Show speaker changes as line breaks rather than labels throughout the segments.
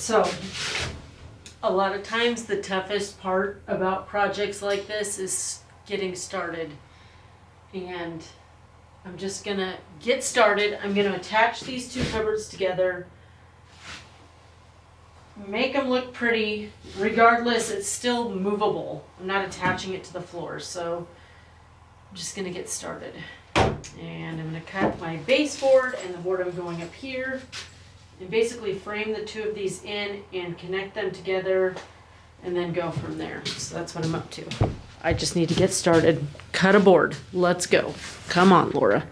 So a lot of times the toughest part about projects like this is getting started. And I'm just gonna get started. I'm gonna attach these two cupboards together, make them look pretty. Regardless, it's still movable. I'm not attaching it to the floor, so I'm just gonna get started. And I'm gonna cut my baseboard and the board I'm going up here, and basically frame the two of these in and connect them together and then go from there. So that's what I'm up to. I just need to get started. Cut a board. Let's go. Come on, Laura.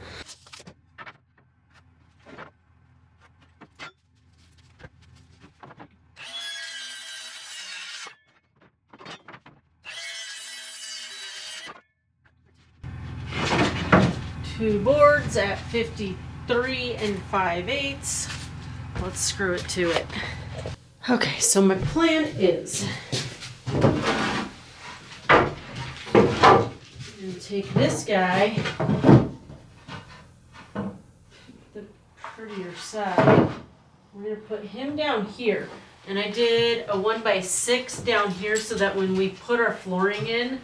Two boards at 53 5/8. Let's screw it to it. Okay, so my plan is I'm gonna take this guy, the prettier side. We're gonna put him down here. And I did a 1x6 down here so that when we put our flooring in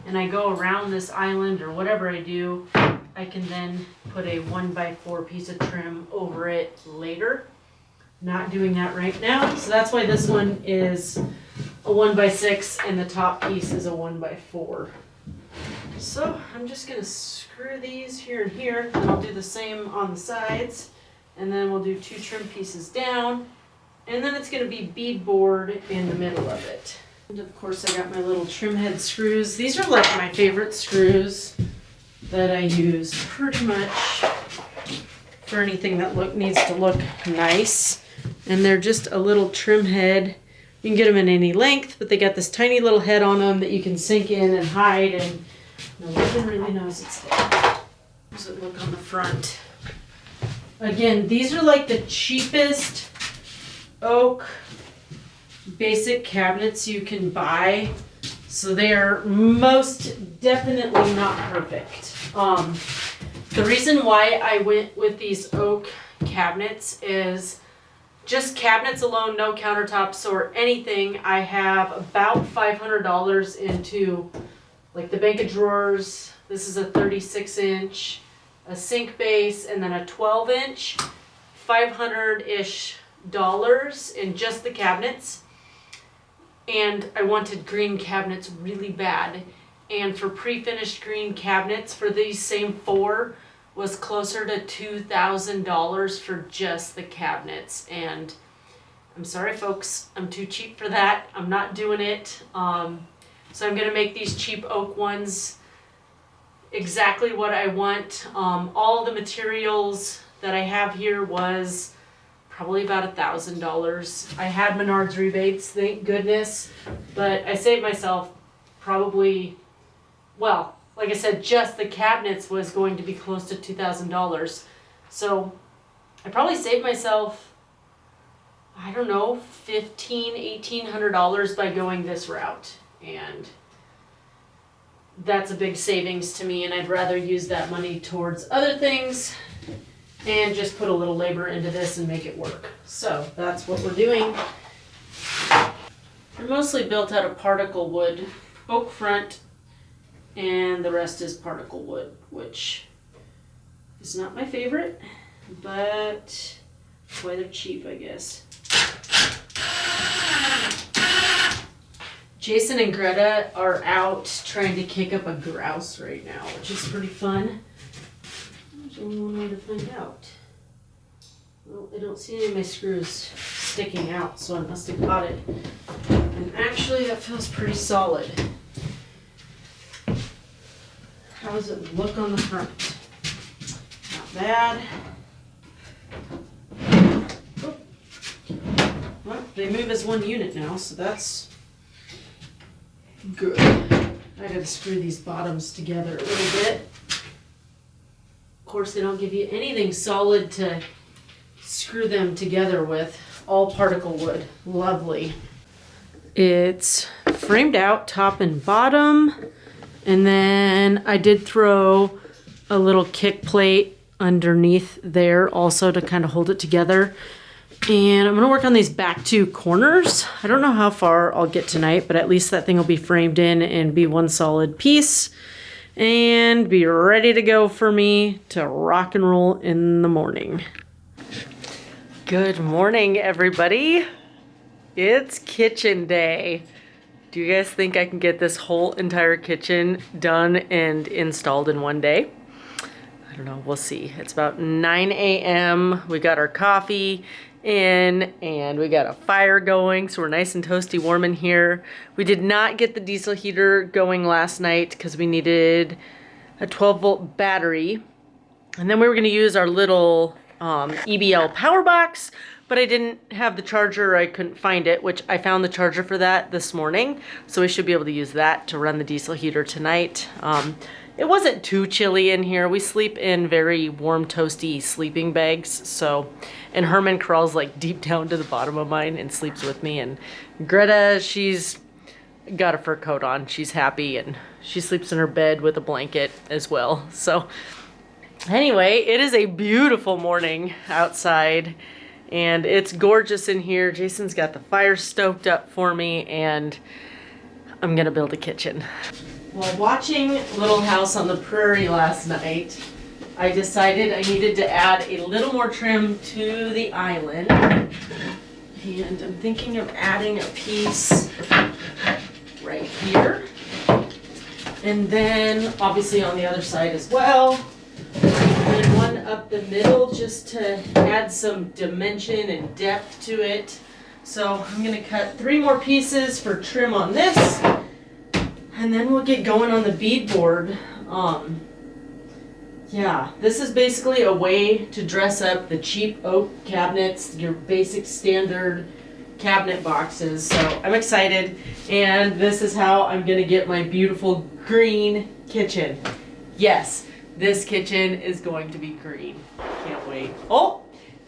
and I go around this island or whatever I do, I can then put a 1x4 piece of trim over it later. Not doing that right now, so that's why this one is a 1x6 and the top piece is a 1x4. So I'm just gonna screw these here and here, and I'll do the same on the sides, and then we'll do two trim pieces down, and then it's gonna be beadboard in the middle of it. And of course I got my little trim head screws. These are like my favorite screws that I use pretty much for anything that needs to look nice. And they're just a little trim head. You can get them in any length, but they got this tiny little head on them that you can sink in and hide, and no one really knows it's there. How does it look on the front? Again, these are like the cheapest oak basic cabinets you can buy. So they are most definitely not perfect. The reason why I went with these oak cabinets is just cabinets alone, no countertops or anything. I have about $500 into like the bank of drawers. This is a 36-inch, a sink base, and then a 12-inch. $500-ish in just the cabinets. And I wanted green cabinets really bad. And for pre-finished green cabinets for these same four was closer to $2,000 for just the cabinets. And I'm sorry folks, I'm too cheap for that. I'm not doing it. So I'm gonna make these cheap oak ones exactly what I want. All the materials that I have here was probably about $1,000. I had Menards rebates, thank goodness, but I saved myself probably, well, like I said, just the cabinets was going to be close to $2,000. So I probably saved myself, I don't know, $1,800 by going this route. And that's a big savings to me, and I'd rather use that money towards other things and just put a little labor into this and make it work. So that's what we're doing. They're mostly built out of particle wood, oak front, and the rest is particle wood, which is not my favorite, but that's why they're cheap, I guess. Jason and Greta are out trying to kick up a grouse right now, which is pretty fun. There's only one way to find out. Well, I don't see any of my screws sticking out, so I must have got it. And actually, that feels pretty solid. How does it look on the front? Not bad. Oh. Well, they move as one unit now, so that's good. I gotta screw these bottoms together a little bit. Of course, they don't give you anything solid to screw them together with. All particle wood. Lovely. It's framed out top and bottom. And then I did throw a little kick plate underneath there also to kind of hold it together. And I'm gonna work on these back two corners. I don't know how far I'll get tonight, but at least that thing will be framed in and be one solid piece and be ready to go for me to rock and roll in the morning. Good morning, everybody. It's kitchen day. Do you guys think I can get this whole entire kitchen done and installed in one day? I don't know, we'll see. It's about 9 a.m. We got our coffee in and we got a fire going, so we're nice and toasty warm in here. We did not get the diesel heater going last night because we needed a 12-volt battery. And then we were gonna use our little EBL power box, but I didn't have the charger, or I couldn't find it, which I found the charger for that this morning. So we should be able to use that to run the diesel heater tonight. It wasn't too chilly in here. We sleep in very warm, toasty sleeping bags. So, and Herman crawls like deep down to the bottom of mine and sleeps with me. And Greta, she's got a fur coat on. She's happy and she sleeps in her bed with a blanket as well. So anyway, it is a beautiful morning outside and it's gorgeous in here. Jason's got the fire stoked up for me and I'm gonna build a kitchen. While watching Little House on the Prairie last night, I decided I needed to add a little more trim to the island. And I'm thinking of adding a piece right here. And then obviously on the other side as well. And one up the middle just to add some dimension and depth to it. So I'm gonna cut 3 more pieces for trim on this. And then we'll get going on the beadboard. Yeah, this is basically a way to dress up the cheap oak cabinets, your basic standard cabinet boxes. So I'm excited, and this is how I'm gonna get my beautiful green kitchen. Yes, this kitchen is going to be green. Can't wait. Oh,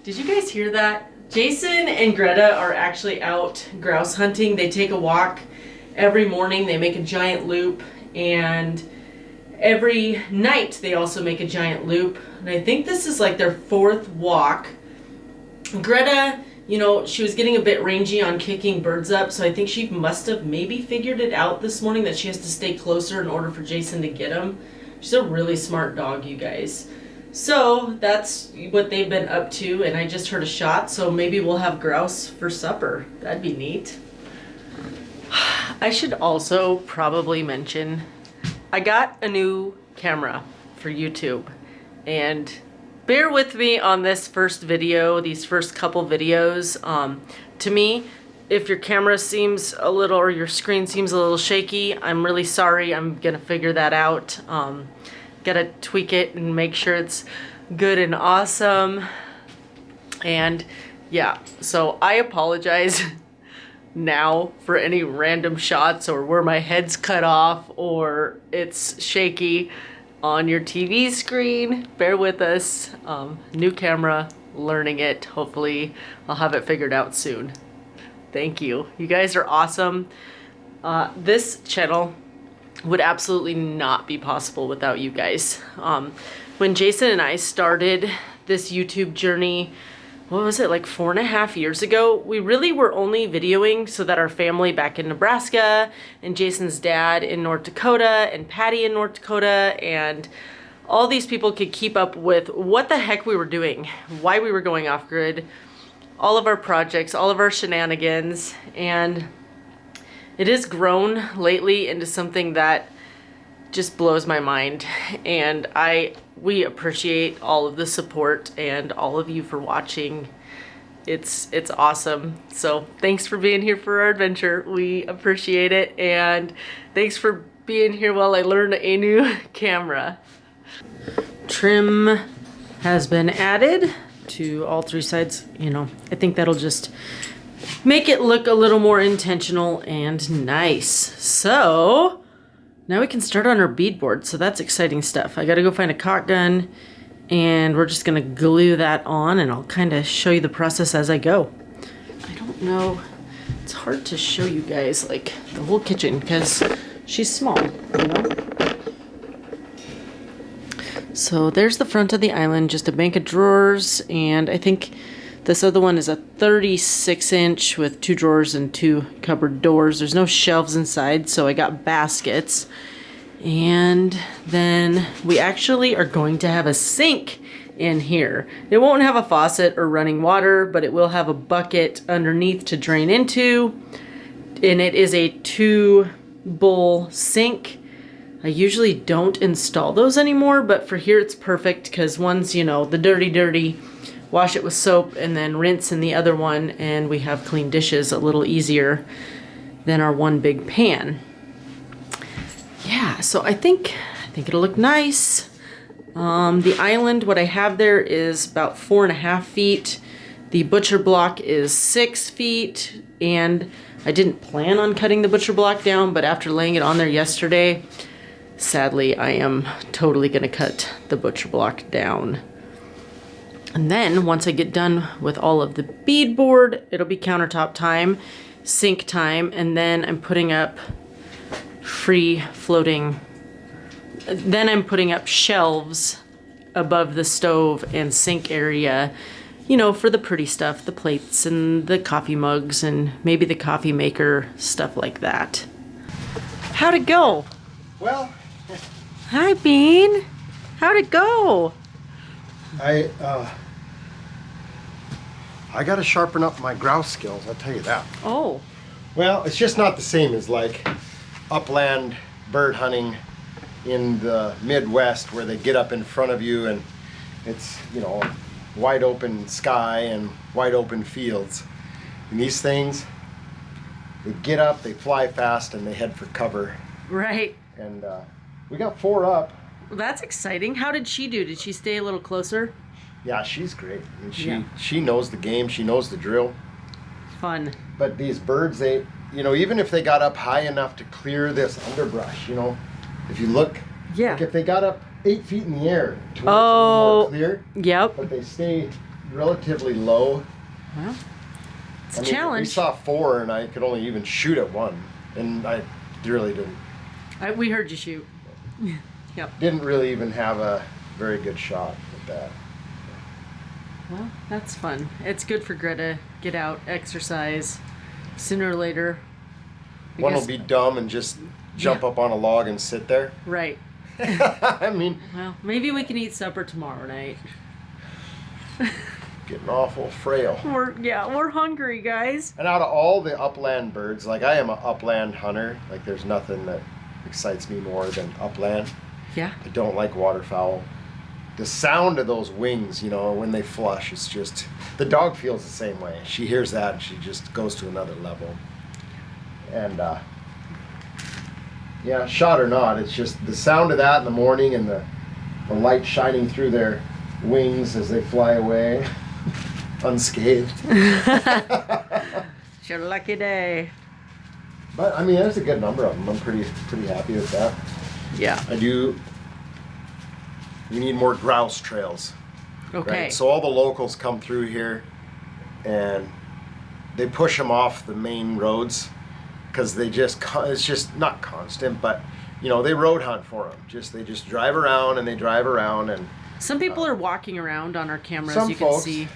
did you guys hear that? Jason and Greta are actually out grouse hunting. They take a walk every morning. They make a giant loop, and every night they also make a giant loop. And I think this is like their 4th walk. Greta, you know, she was getting a bit rangy on kicking birds up, so I think she must have maybe figured it out this morning that she has to stay closer in order for Jason to get him. She's a really smart dog, you guys. So that's what they've been up to, and I just heard a shot, so maybe we'll have grouse for supper. That'd be neat. I should also probably mention I got a new camera for YouTube, and bear with me on this first video, these first couple videos. To me, if your camera seems a little, or your screen seems a little shaky, I'm really sorry. I'm gonna figure that out. Gotta tweak it and make sure it's good and awesome. And yeah, so I apologize now for any random shots or where my head's cut off or it's shaky on your TV screen. Bear with us. New camera, learning it. Hopefully I'll have it figured out soon. Thank you. You guys are awesome. This channel would absolutely not be possible without you guys. When Jason and I started this YouTube journey, what was it, like 4.5 years ago? We really were only videoing so that our family back in Nebraska and Jason's dad in North Dakota and Patty in North Dakota and all these people could keep up with what the heck we were doing, why we were going off grid, all of our projects, all of our shenanigans. And it has grown lately into something that just blows my mind, and we appreciate all of the support and all of you for watching. It's awesome. So thanks for being here for our adventure. We appreciate it, and thanks for being here while I learn a new camera. Trim has been added to all 3 sides. You know, I think that'll just make it look a little more intentional and nice. So now we can start on our beadboard, so that's exciting stuff. I gotta go find a caulk gun, and we're just gonna glue that on, and I'll kind of show you the process as I go. I don't know, it's hard to show you guys like the whole kitchen because she's small, you know? So there's the front of the island, just a bank of drawers, and I think This other one is a 36-inch with 2 drawers and 2 cupboard doors. There's no shelves inside, so I got baskets. And then we actually are going to have a sink in here. It won't have a faucet or running water, but it will have a bucket underneath to drain into. And it is a 2-bowl sink. I usually don't install those anymore, but for here it's perfect because one's, you know, the dirty, wash it with soap and then rinse in the other one, and we have clean dishes a little easier than our one big pan. Yeah, so I think it'll look nice. The island, what I have there is about 4.5 feet. The butcher block is 6 feet, and I didn't plan on cutting the butcher block down, but after laying it on there yesterday, sadly, I am totally gonna cut the butcher block down. And then once I get done with all of the beadboard, it'll be countertop time, sink time, and then I'm putting up then I'm putting up shelves above the stove and sink area, you know, for the pretty stuff, the plates and the coffee mugs and maybe the coffee maker, stuff like that. How'd it go?
Well,
hi Bean. How'd it go?
I got to sharpen up my grouse skills, I'll tell you that.
Oh.
Well, it's just not the same as like upland bird hunting in the Midwest where they get up in front of you and it's, you know, wide open sky and wide open fields. And these things, they get up, they fly fast, and they head for cover.
Right.
And we got 4 up.
Well, that's exciting. How did she do? Did she stay a little closer?
Yeah, she's great. I mean, she knows the game, she knows the drill.
Fun.
But these birds, they, you know, even if they got up high enough to clear this underbrush, you know, if you look,
yeah,
like if they got up 8 feet in the air, to where it's a little more clear.
Yep.
But they stay relatively low.
Well, it's a
I mean,
challenge.
We saw 4, and I could only even shoot at 1, and I really didn't.
We heard you shoot. Yep.
Didn't really even have a very good shot with that.
Well, that's fun. It's good for Greta. Get out, exercise. Sooner or later.
One will be dumb and just jump up on a log and sit there.
Right.
I mean.
Well, maybe we can eat supper tomorrow night.
Getting awful frail.
We're hungry, guys.
And out of all the upland birds, like I am an upland hunter. Like there's nothing that excites me more than upland.
Yeah.
I don't like waterfowl. The sound of those wings, you know, when they flush, it's just, the dog feels the same way. She hears that and she just goes to another level. And yeah, shot or not, it's just the sound of that in the morning and the light shining through their wings as they fly away unscathed.
It's your lucky day.
But I mean, there's a good number of them. I'm pretty happy with that.
Yeah.
We need more grouse trails.
Okay.
Right? So all the locals come through here and they push them off the main roads because it's just not constant, but you know, they road hunt for them. They just drive around and and
some people are walking around on our cameras,
some
you can
folks,
see.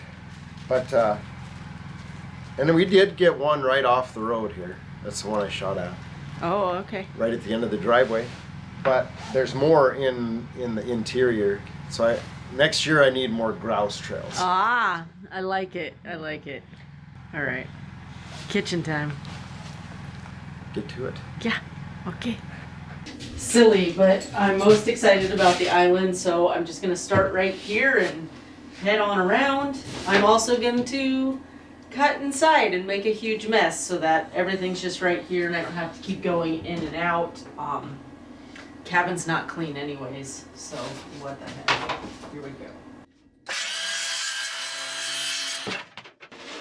But and then we did get one right off the road here. That's the one I shot at.
Oh, okay.
Right at the end of the driveway. But there's more in the interior. So next year I need more grouse trails.
Ah, I like it. All right. Kitchen time.
Get to it.
Yeah. Okay. Silly, but I'm most excited about the island, so I'm just going to start right here and head on around. I'm also going to cut inside and make a huge mess so that everything's just right here and I don't have to keep going in and out. Cabin's not clean anyways, so what the heck. Here we go.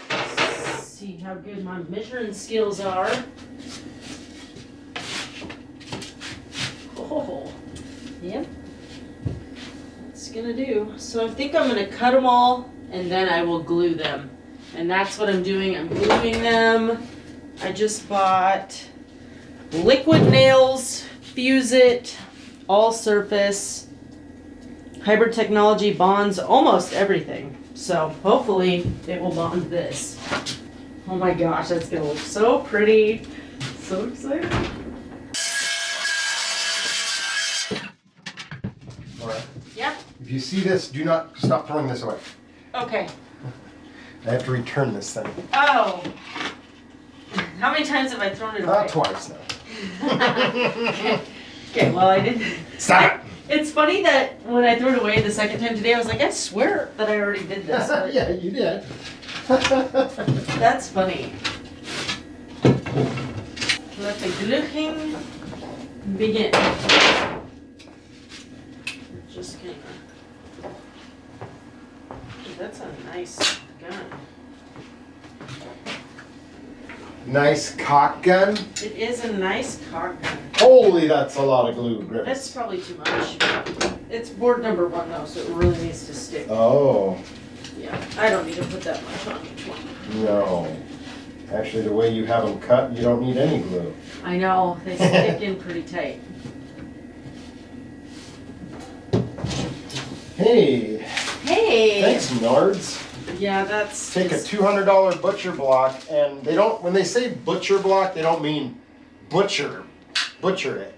Let's see how good my measuring skills are. Oh, yep. That's gonna do. So I think I'm gonna cut them all and then I will glue them. And that's what I'm doing. I'm gluing them. I just bought liquid nails, Fuse It, all surface, hybrid technology, bonds, almost everything. So hopefully it will bond this. Oh my gosh, that's gonna look so pretty. So excited.
All right.
Yep.
If you see this, do not stop throwing this away.
Okay.
I have to return this thing.
Oh. How many times have I thrown it away?
Twice now.
Okay, well I didn't.
Stop it!
It's funny that when I threw it away the second time today, I was like, I swear that I already did this. But
Yeah, you did.
that's funny. Let the gluing begin. Just kidding. That's a nice gun.
Nice cock gun.
It is a nice cock gun.
Holy, that's a lot of glue, Griffis.
That's probably too much. It's board number 1 though, so it really needs to stick.
Oh,
Yeah, I don't need to put that much on each one.
no. Actually, the way you have them cut, you don't need any glue.
I know, they stick in pretty tight.
Hey,
Hey!
thanks, Nards.
Yeah, that's...
Take a $200 butcher block, and they don't, when they say butcher block, they don't mean butcher it.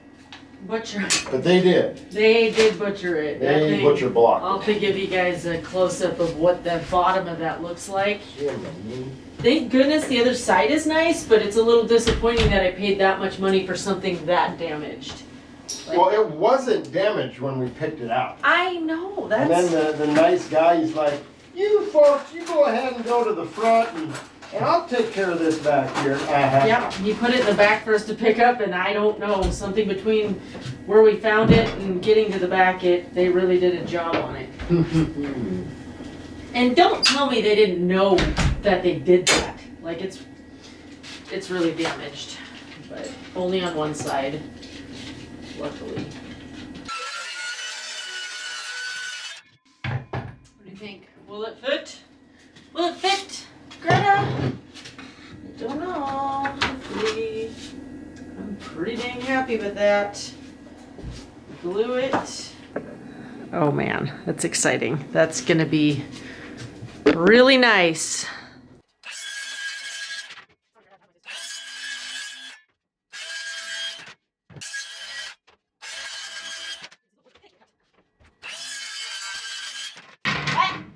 Butcher.
But they did.
They did butcher it. That
They
thing-
butcher blocked
I'll have to give you guys a close-up of what the bottom of that looks like.
it.
Thank goodness the other side is nice, but it's a little disappointing that I paid that much money for something that damaged. Like,
Well, it wasn't damaged when we picked it out.
I know,
And
that's...
then the nice guy, he's like, you folks, you go ahead and go to the front, and I'll take care of this back here.
Yeah, he put it in the back for us to pick up, and I don't know, something between where we found it and getting to the back, they really did a job on it. And don't tell me they didn't know that they did that. Like, it's really damaged, but only on one side, luckily. What do you think? Will it fit? Will it fit, Greta? I don't know. Hopefully. I'm pretty dang happy with that. Glue it. Oh man, that's exciting. That's gonna be really nice.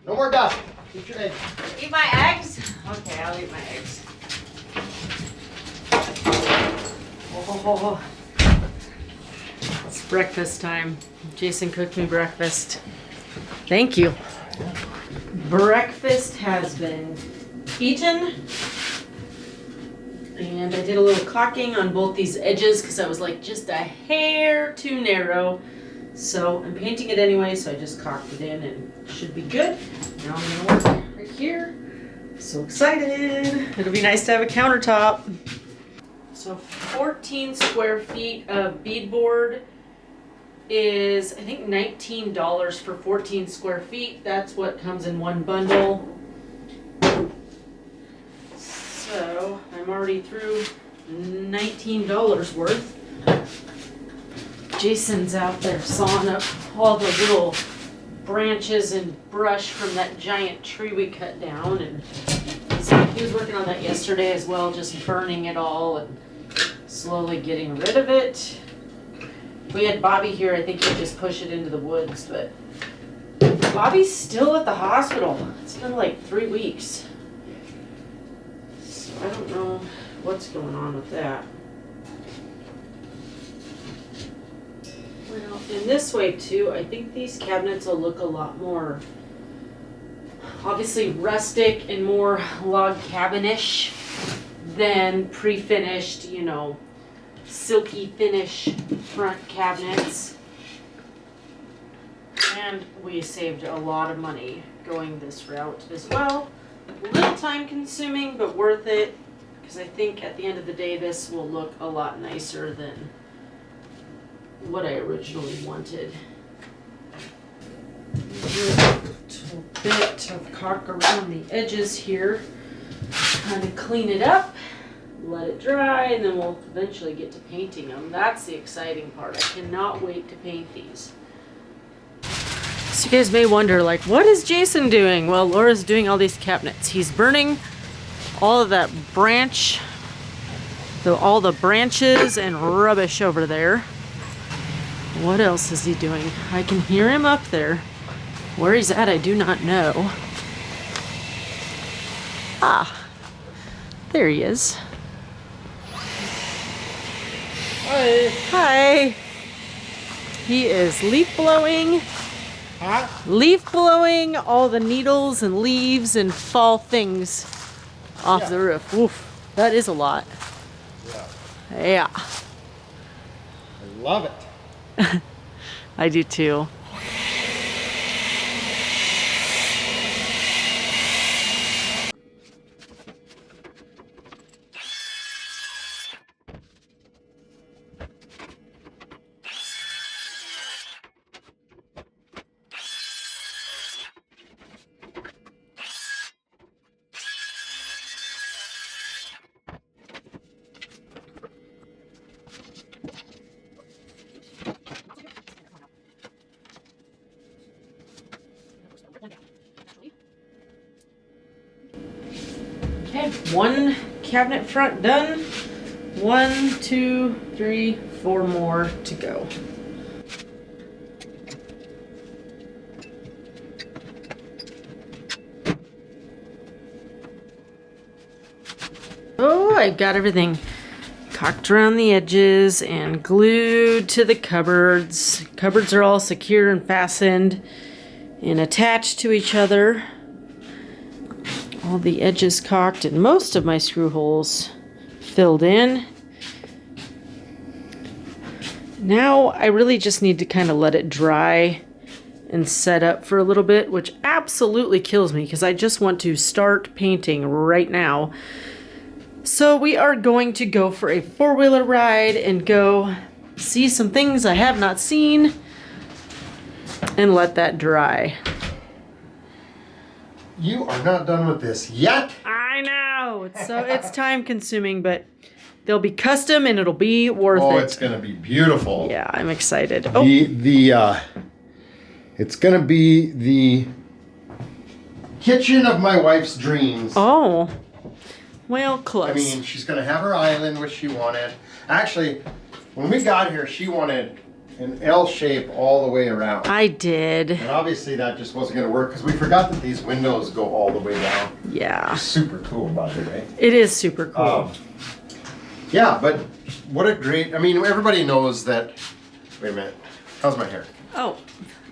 No more dust. Eat your egg.
Eat my eggs? Okay, I'll eat my eggs. Oh, it's breakfast time. Jason cooked me breakfast. Thank you. Breakfast has been eaten. And I did a little caulking on both these edges because I was like just a hair too narrow. So I'm painting it anyway, so I just caulked it in and it should be good. Now I'm gonna work right here. So excited. It'll be nice to have a countertop. So 14 square feet of beadboard is, I think, $19 for 14 square feet. That's what comes in one bundle. So I'm already through $19 worth. Jason's out there sawing up all the little branches and brush from that giant tree we cut down, and he was working on that yesterday as well, just burning it all and slowly getting rid of it. If we had Bobby here, I think he'd just push it into the woods, but Bobby's still at the hospital. It's been like 3 weeks. So I don't know what's going on with that. Well, in this way too, I think these cabinets will look a lot more, obviously rustic and more log cabin-ish than pre-finished, you know, silky finish front cabinets. And we saved a lot of money going this route as well. A little time consuming, but worth it, because I think at the end of the day this will look a lot nicer than what I originally wanted. A little bit of caulk around the edges here, kind of clean it up, let it dry, and then we'll eventually get to painting them. That's the exciting part. I cannot wait to paint these. So you guys may wonder, like, what is Jason doing? Well, Laura's doing all these cabinets. He's burning all of that branch, all the branches and rubbish over there. What else is he doing? I can hear him up there. Where he's at, I do not know. Ah, there he is.
Hi.
Hi. He is leaf blowing.
Huh?
Leaf blowing all the needles and leaves and fall things off the roof. Oof, that is a lot.
Yeah.
Yeah.
I love it.
I do too. Okay, one cabinet front done. 1, 2, 3, 4 more to go. Oh, I've got everything caulked around the edges and glued to the cupboards. Cupboards are all secure and fastened and attached to each other. All the edges caulked and most of my screw holes filled in. Now I really just need to kind of let it dry and set up for a little bit, which absolutely kills me because I just want to start painting right now. So we are going to go for a four-wheeler ride and go see some things I have not seen and let that dry.
You are not done with this yet.
I know. It's time consuming, but they'll be custom and it'll be worth it.
Oh, it's gonna be beautiful.
Yeah, I'm excited. Oh,
it's gonna be the kitchen of my wife's dreams.
oh. Well, close.
I mean, she's gonna have her island, which she wanted. Actually, when we got here, she wanted an L shape all the way around.
I did.
And obviously that just wasn't gonna work because we forgot that these windows go all the way down.
Yeah.
Super cool, by the way.
It is super cool.
Yeah, but what a great, I mean, everybody knows that, wait a minute, how's my hair?
Oh,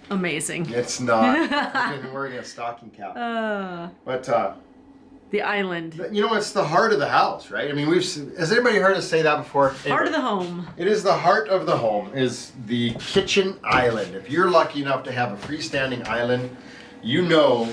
amazing.
It's not, I've been wearing a stocking cap. But
The island.
you know, it's the heart of the house, right? I mean, has anybody heard us say that before?
Heart of the home.
It is the heart of the home, is the kitchen island. If you're lucky enough to have a freestanding island, you know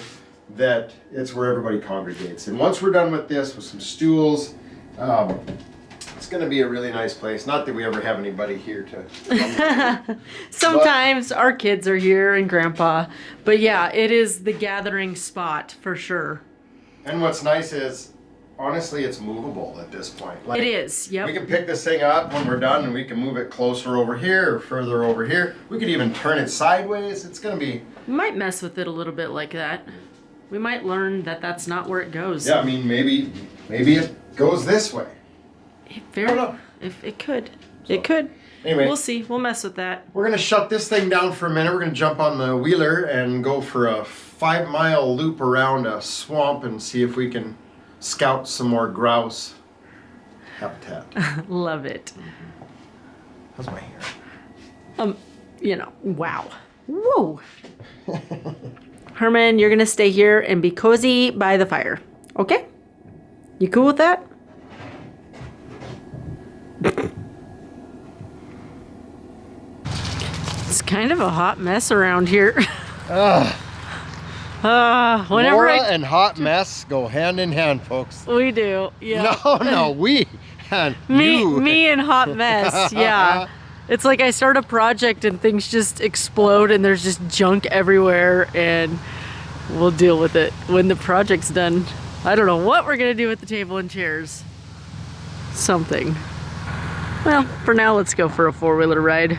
that it's where everybody congregates. And once we're done with this, with some stools, it's gonna be a really nice place. Not that we ever have anybody here to come.
Sometimes our kids are here and grandpa, but yeah, it is the gathering spot for sure.
And what's nice is, honestly, it's movable at this point. Like,
It is, yep.
we can pick this thing up when we're done and we can move it closer over here or further over here. We could even turn it sideways. It's gonna be...
We might mess with it a little bit like that. We might learn that that's not where it goes.
Yeah, I mean, maybe it goes this way.
If it could. It could.
Anyway.
We'll see. We'll mess with that.
We're gonna shut this thing down for a minute. We're gonna jump on the wheeler and go for a 5-mile loop around a swamp and see if we can scout some more grouse habitat.
Love it.
How's my hair?
You know, wow. Whoa. Herman, you're gonna stay here and be cozy by the fire. Okay? You cool with that? It's kind of a hot mess around here. Whenever
Laura and hot mess go hand in hand, folks.
we do, yeah.
No, we and you.
Me and hot mess, yeah. It's like I start a project and things just explode and there's just junk everywhere and we'll deal with it when the project's done. I don't know what we're gonna do with the table and chairs. Something. Well, for now, let's go for a four-wheeler ride.